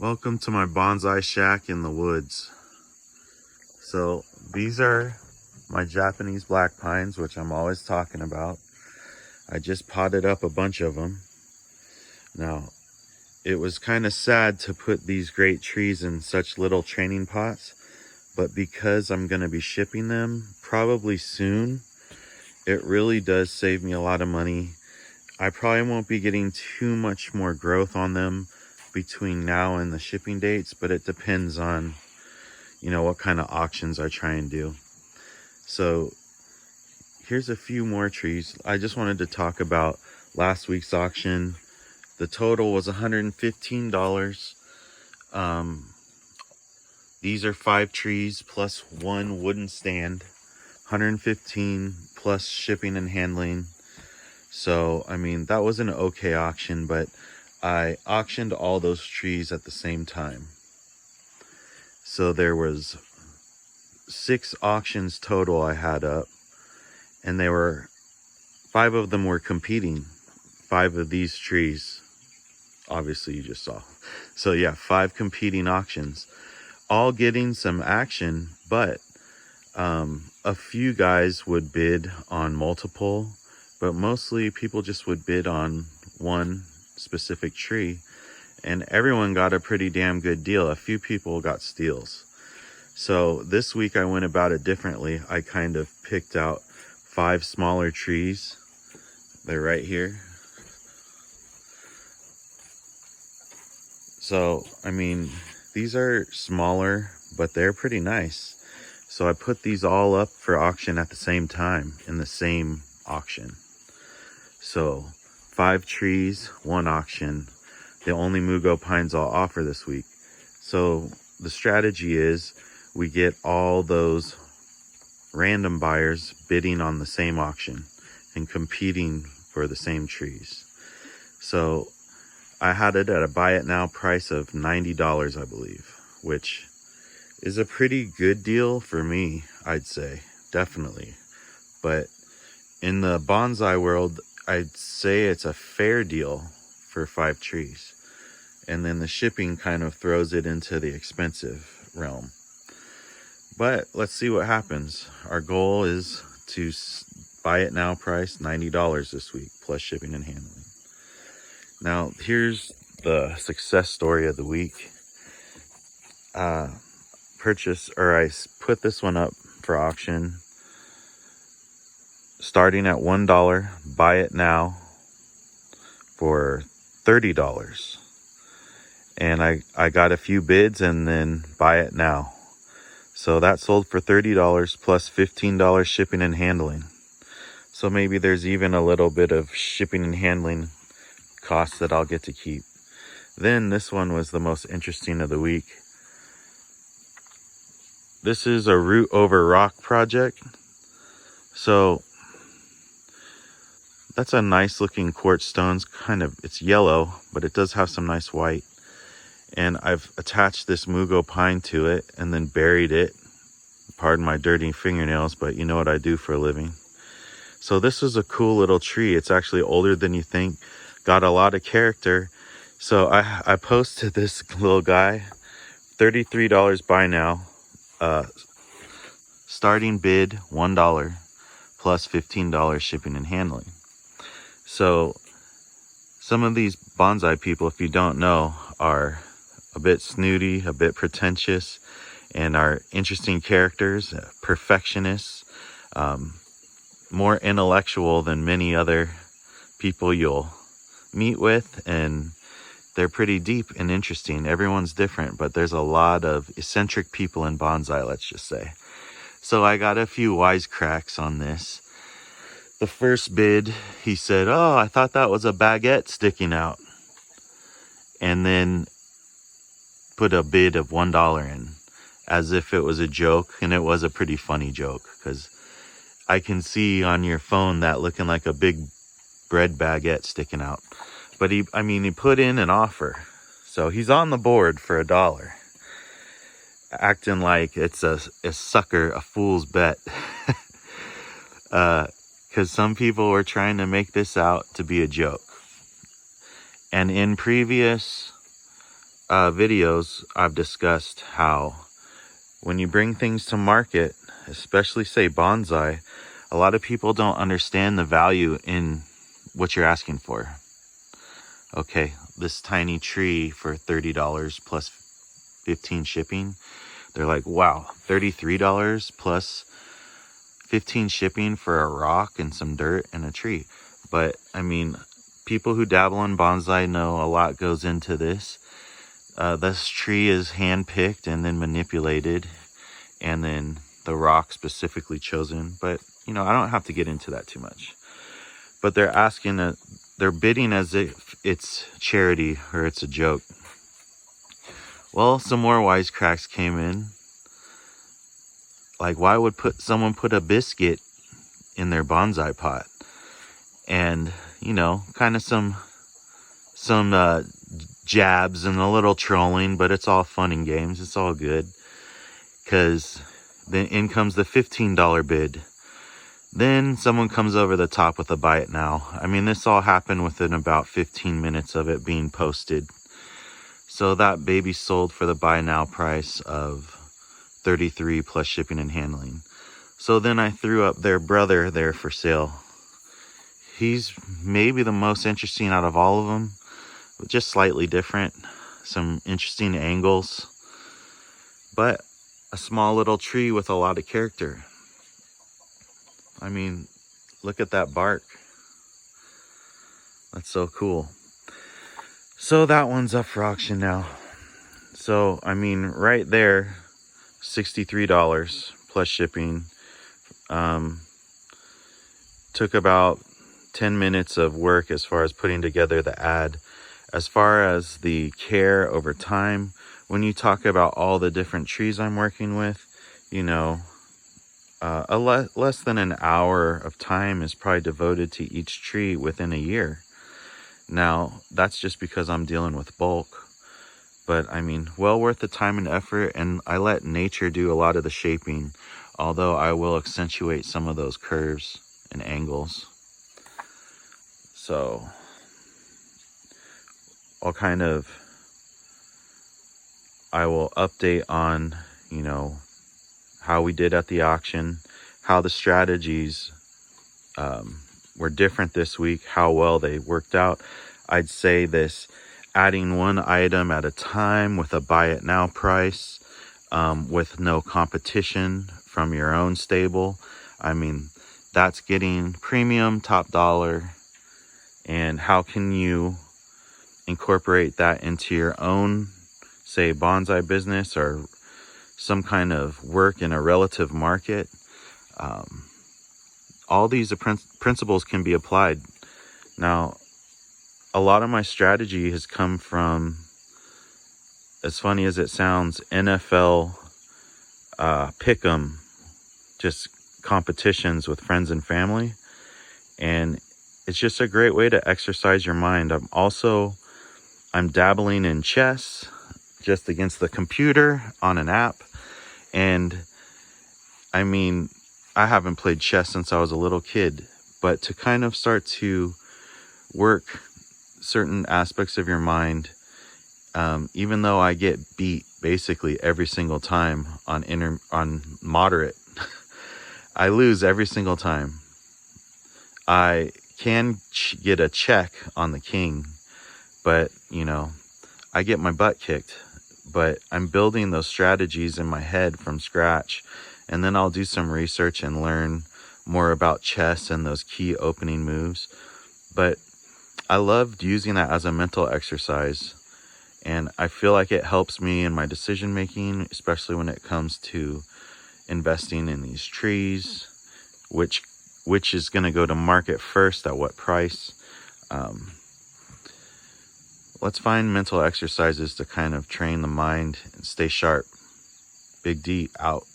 Welcome to my bonsai shack in the woods. So these are my Japanese black pines, which I'm always talking about. I just potted up a bunch of them. Now, it was kind of sad to put these great trees in such little training pots, but because I'm going to be shipping them probably soon, it really does save me a lot of money. I probably won't be getting too much more growth on them between now and the shipping dates, but it depends on, what kind of auctions I try and do. So here's a few more trees. I just wanted to talk about last week's auction. The total was $115. These are 5 trees plus 1 wooden stand. $115 plus shipping and handling. So, that was an okay auction, but I auctioned all those trees at the same time. So there was 6 auctions total I had up, and 5 of them were competing. 5 of these trees, obviously you just saw. So yeah, 5 competing auctions, all getting some action, but a few guys would bid on multiple, but mostly people just would bid on one specific tree, and everyone got a pretty damn good deal. A few people got steals. So this week I went about it differently. I kind of picked out 5 smaller trees. They're right here. So, these are smaller, but they're pretty nice. So I put these all up for auction at the same time in the same auction. So 5 trees, 1 auction. The only Mugo pines I'll offer this week. So the strategy is we get all those random buyers bidding on the same auction and competing for the same trees. So I had it at a buy it now price of $90, I believe, which is a pretty good deal for me, I'd say, definitely. But in the bonsai world, I'd say it's a fair deal for 5 trees. And then the shipping kind of throws it into the expensive realm. But let's see what happens. Our goal is to buy it now price $90 this week, plus shipping and handling. Now, here's the success story of the week. I put this one up for auction, starting at $1, buy it now for $30. And I got a few bids and then buy it now. So that sold for $30 plus $15 shipping and handling. So maybe there's even a little bit of shipping and handling costs that I'll get to keep. Then this one was the most interesting of the week. This is a root over rock project. So that's a nice looking quartz stone. It's yellow, but it does have some nice white. And I've attached this Mugo pine to it and then buried it. Pardon my dirty fingernails, but you know what I do for a living. So this is a cool little tree. It's actually older than you think. Got a lot of character. So I posted this little guy, $33 buy now. Starting bid $1 plus $15 shipping and handling. So some of these bonsai people, if you don't know, are a bit snooty, a bit pretentious, and are interesting characters, perfectionists, more intellectual than many other people you'll meet with, and they're pretty deep and interesting. Everyone's different, but there's a lot of eccentric people in bonsai, let's just say. So I got a few wisecracks on this. The first bid, he said, "Oh, I thought that was a baguette sticking out." And then put a bid of $1 in, as if it was a joke, and it was a pretty funny joke, because I can see on your phone that looking like a big bread baguette sticking out. But he put in an offer. So he's on the board for $1. Acting like it's a sucker, a fool's bet. Because some people were trying to make this out to be a joke. And in previous videos, I've discussed how when you bring things to market, especially say bonsai, a lot of people don't understand the value in what you're asking for. Okay, this tiny tree for $30 plus 15 shipping. They're like, wow, $33 plus 15 shipping for a rock and some dirt and a tree. But I mean, people who dabble in bonsai know a lot goes into this. This tree is hand-picked and then manipulated, and then the rock specifically chosen. But you know, I don't have to get into that too much. But they're bidding as if it's charity or it's a joke. Well, some more wisecracks came in. Like, why would someone put a biscuit in their bonsai pot? And, you know, kind of some jabs and a little trolling, but it's all fun and games. It's all good. Because then in comes the $15 bid. Then someone comes over the top with a buy it now. I mean, this all happened within about 15 minutes of it being posted. So that baby sold for the buy now price of $33 plus shipping and handling. So then I threw up their brother there for sale. He's maybe the most interesting out of all of them, but just slightly different. Some interesting angles, but a small little tree with a lot of character. I mean, look at that bark. That's so cool. So that one's up for auction now. So, I mean, right there, $63 plus shipping. Took about 10 minutes of work as far as putting together the ad. As far as the care over time, when you talk about all the different trees I'm working with, you know, less than an hour of time is probably devoted to each tree within a year. Now, that's just because I'm dealing with bulk. But, I mean, well worth the time and effort, and I let nature do a lot of the shaping, although I will accentuate some of those curves and angles. So, I will update on, you know, how we did at the auction, how the strategies were different this week, how well they worked out. I'd say this, adding one item at a time with a buy it now price, with no competition from your own stable. I mean, that's getting premium, top dollar. And how can you incorporate that into your own, say, bonsai business or some kind of work in a relative market? All these principles can be applied. Now, a lot of my strategy has come from, as funny as it sounds, NFL pick'em, just competitions with friends and family. And it's just a great way to exercise your mind. I'm dabbling in chess, just against the computer on an app. And I mean, I haven't played chess since I was a little kid, but to kind of start to work certain aspects of your mind, even though I get beat basically every single time on moderate, I lose every single time. I can get a check on the king, but you know, I get my butt kicked. But I'm building those strategies in my head from scratch, and then I'll do some research and learn more about chess and those key opening moves. But I loved using that as a mental exercise, and I feel like it helps me in my decision making, especially when it comes to investing in these trees, which is going to go to market first, at what price. Let's find mental exercises to kind of train the mind and stay sharp. Big D out.